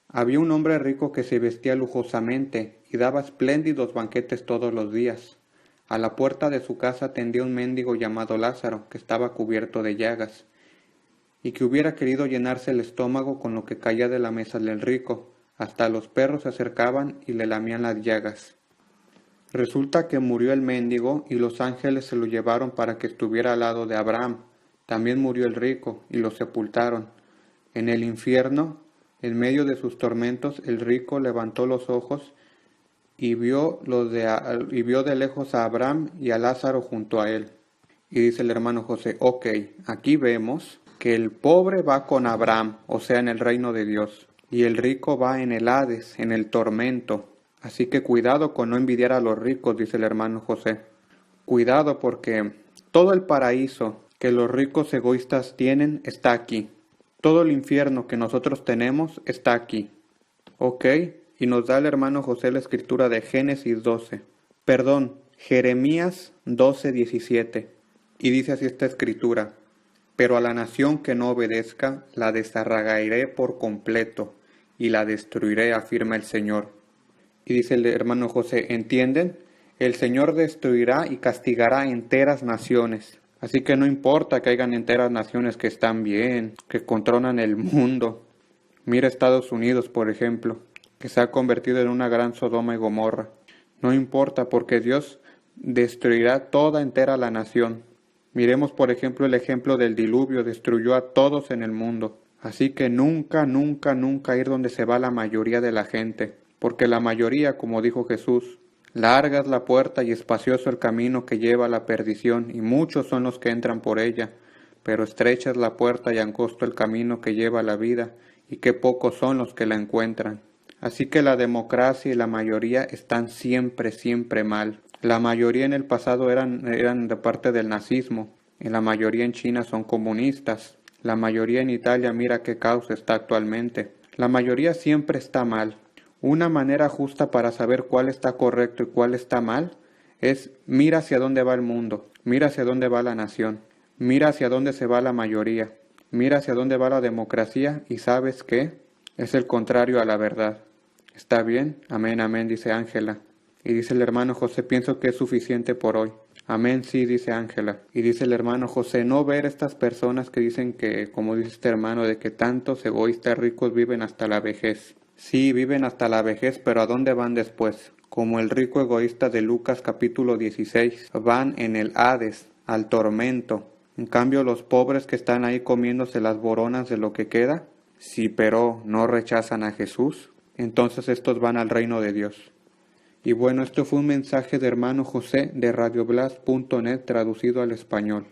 había un hombre rico que se vestía lujosamente y daba espléndidos banquetes todos los días. A la puerta de su casa tendía un mendigo llamado Lázaro, que estaba cubierto de llagas, y que hubiera querido llenarse el estómago con lo que caía de la mesa del rico. Hasta los perros se acercaban y le lamían las llagas. Resulta que murió el mendigo y los ángeles se lo llevaron para que estuviera al lado de Abraham. También murió el rico y lo sepultaron. En el infierno, en medio de sus tormentos, el rico levantó los ojos y vio de lejos a Abraham y a Lázaro junto a él. Y dice el hermano José, ok, aquí vemos que el pobre va con Abraham, o sea, en el reino de Dios, y el rico va en el Hades, en el tormento. Así que cuidado con no envidiar a los ricos, dice el hermano José. Cuidado porque todo el paraíso que los ricos egoístas tienen está aquí. Todo el infierno que nosotros tenemos está aquí. Ok, y nos da el hermano José la escritura de Jeremías 12:17. Y dice así esta escritura, pero a la nación que no obedezca la desarraigaré por completo y la destruiré, afirma el Señor. Y dice el hermano José, ¿entienden? El Señor destruirá y castigará enteras naciones. Así que no importa que hayan enteras naciones que están bien, que controlan el mundo. Mira Estados Unidos, por ejemplo, que se ha convertido en una gran Sodoma y Gomorra. No importa porque Dios destruirá toda entera la nación. Miremos, por ejemplo, el ejemplo del diluvio, destruyó a todos en el mundo. Así que nunca, nunca, nunca ir donde se va la mayoría de la gente. Porque la mayoría, como dijo Jesús, larga es la puerta y espacioso el camino que lleva a la perdición, y muchos son los que entran por ella. Pero estrecha es la puerta y angosto el camino que lleva a la vida, y qué pocos son los que la encuentran. Así que la democracia y la mayoría están siempre, siempre mal. La mayoría en el pasado eran de parte del nazismo, y la mayoría en China son comunistas. La mayoría en Italia mira qué caos está actualmente. La mayoría siempre está mal. Una manera justa para saber cuál está correcto y cuál está mal es mira hacia dónde va el mundo, mira hacia dónde va la nación, mira hacia dónde se va la mayoría, mira hacia dónde va la democracia y ¿sabes qué? Es el contrario a la verdad. ¿Está bien? Amén, amén, dice Ángela. Y dice el hermano José, pienso que es suficiente por hoy. Amén, sí, dice Ángela. Y dice el hermano José, no ver estas personas que dicen que, como dice este hermano, de que tantos egoístas ricos viven hasta la vejez. Sí, viven hasta la vejez, pero ¿a dónde van después? Como el rico egoísta de Lucas capítulo 16, van en el Hades, al tormento. En cambio, los pobres que están ahí comiéndose las boronas de lo que queda, sí, pero no rechazan a Jesús, entonces estos van al reino de Dios. Y bueno, esto fue un mensaje de hermano José de radioblas.net traducido al español.